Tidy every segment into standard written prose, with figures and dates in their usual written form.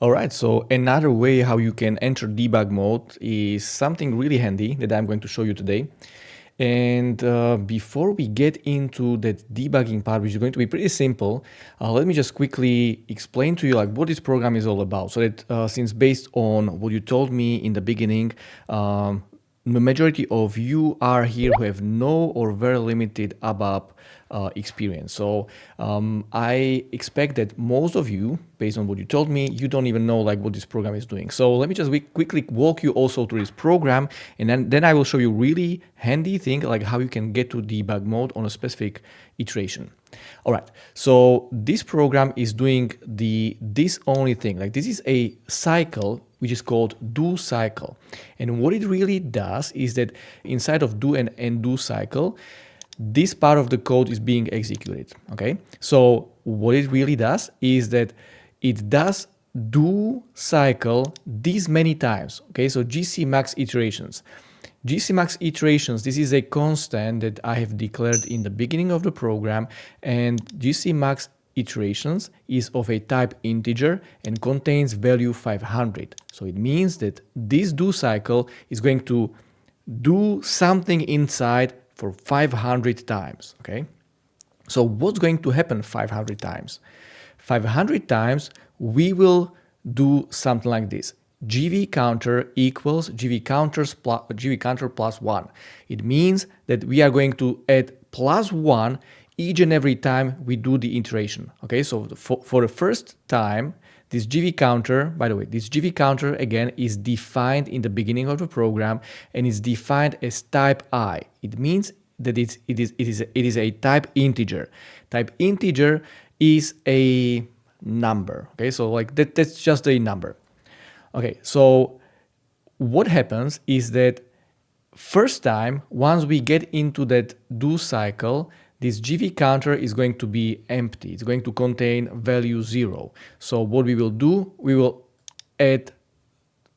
All right, so another way how you can enter debug mode is something really handy that I'm going to show you today. And before we get into that debugging part, which is going to be pretty simple, let me just quickly explain to you like what this program is all about. So that since based on what you told me in the beginning, the majority of you are here who have no or very limited ABAP experience. So I expect that most of you, based on what you told me, you don't even know like what this program is doing. So let me just quickly walk you also through this program, and then I will show you really handy thing like how you can get to debug mode on a specific iteration. All right, so this program is doing this only thing. Like this is a cycle which is called do cycle, and what it really does is that inside of do and do cycle, this part of the code is being executed. Okay, so what it really does is that it does do cycle these many times. Okay, so GC max iterations. GC max iterations, this is a constant that I have declared in the beginning of the program, and GC max iterations is of a type integer and contains value 500. So it means that this do cycle is going to do something inside for 500 times, okay? So what's going to happen 500 times? 500 times we will do something like this. GV counter equals GV counter plus 1. It means that we are going to add plus 1 each and every time we do the iteration. Okay, so for the first time, this GV counter, by the way, this GV counter again is defined in the beginning of the program and is defined as type I. It means that it is a type integer. Type integer is a number. Okay, so like that's just a number. Okay, so what happens is that first time, once we get into that do cycle, this GV counter is going to be empty. It's going to contain value 0. So what we will do, we will add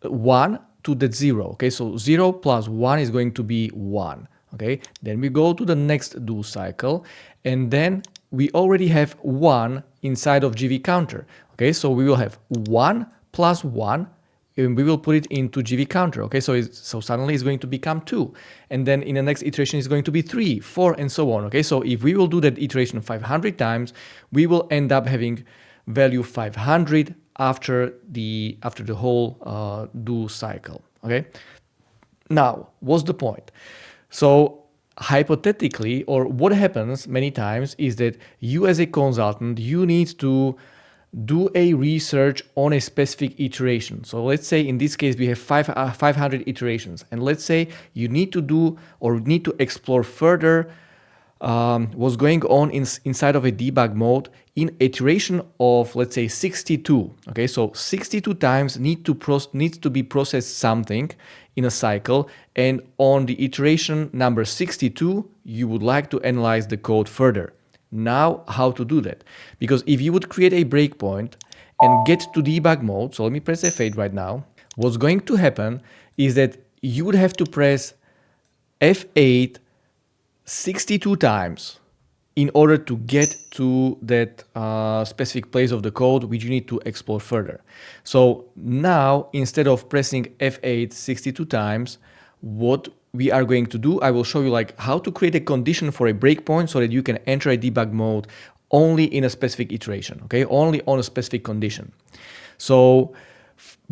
1 to that 0. Okay, so 0 plus 1 is going to be 1. Okay, then we go to the next do cycle, and then we already have 1 inside of GV counter. Okay, so we will have 1 plus 1, and we will put it into GV counter. Okay, so suddenly it's going to become 2, and then in the next iteration it's going to be 3, 4, and so on. Okay, so if we will do that iteration 500 times, we will end up having value 500 after the whole do cycle. Okay, now what's the point? So hypothetically, or what happens many times is that you as a consultant, you need to do a research on a specific iteration. So let's say in this case we have 500 iterations, and let's say you need to do or need to explore further what's going on inside of a debug mode in iteration of, let's say, 62. Okay, so 62 times needs to be processed something in a cycle, and on the iteration number 62 you would like to analyze the code further. Now how to do that? Because if you would create a breakpoint and get to debug mode, so let me press F8 right now, what's going to happen is that you would have to press F8 62 times in order to get to that specific place of the code which you need to explore further. So now, instead of pressing F8 62 times, what we are going to do, I will show you like how to create a condition for a breakpoint so that you can enter a debug mode only in a specific iteration, okay? Only on a specific condition. So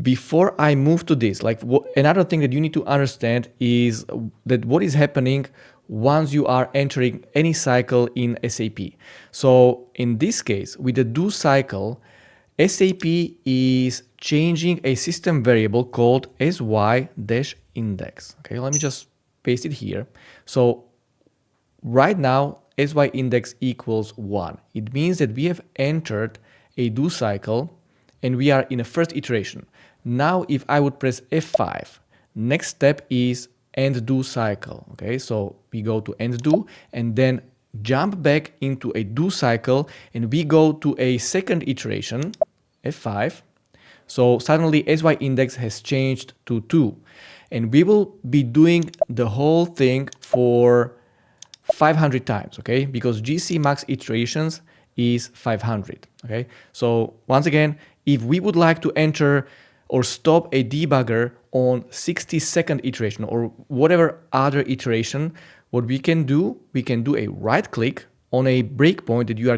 before I move to this, like another thing that you need to understand is that what is happening once you are entering any cycle in SAP. So in this case, with the do cycle, SAP is changing a system variable called sy-index. Okay, let me just paste it here. So right now, sy-index equals 1. It means that we have entered a do cycle and we are in a first iteration. Now, if I would press F5, next step is end do cycle. Okay, so we go to end do and then jump back into a do cycle and we go to a second iteration, F5. So suddenly sy-index has changed to 2, and we will be doing the whole thing for 500 times, okay? Because GC max iterations is 500, okay? So once again, if we would like to enter or stop a debugger on 60-second iteration or whatever other iteration, what we can do a right click on a breakpoint that you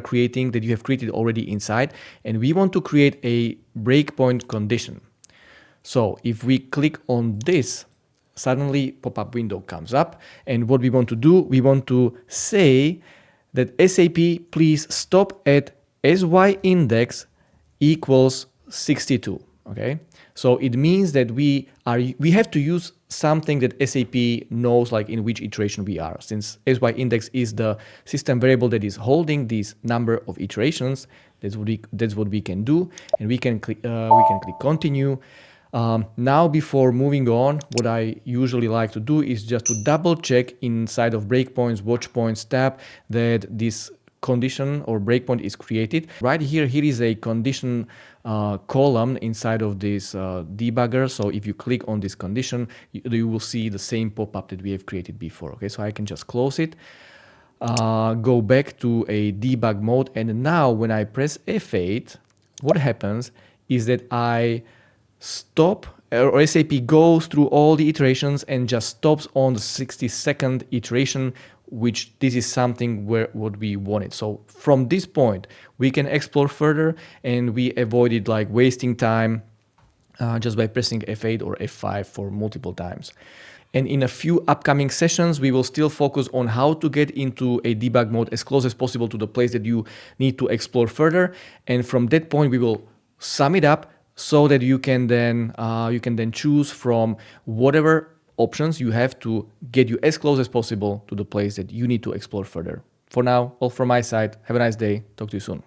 have created already inside, and we want to create a breakpoint condition. So if we click on this, suddenly pop-up window comes up, and what we want to do, we want to say that SAP please stop at SY index equals 62. Okay, so it means that we have to use something that SAP knows, like in which iteration we are. Since SY index is the system variable that is holding this number of iterations, that's what we can do, and we can click continue. Now, before moving on, what I usually like to do is just to double check inside of breakpoints, watch points tab that this condition or breakpoint is created. Right here is a condition column inside of this debugger. So if you click on this condition, you will see the same pop-up that we have created before. Okay, so I can just close it, go back to a debug mode, and now when I press F8, what happens is that I stop, or SAP goes through all the iterations and just stops on the 60-second iteration, which this is something what we wanted. So from this point, we can explore further, and we avoided like wasting time just by pressing F8 or F5 for multiple times. And in a few upcoming sessions, we will still focus on how to get into a debug mode as close as possible to the place that you need to explore further. And from that point, we will sum it up so that you can then choose from whatever options you have to get you as close as possible to the place that you need to explore further. For now, all from my side. Have a nice day. Talk to you soon.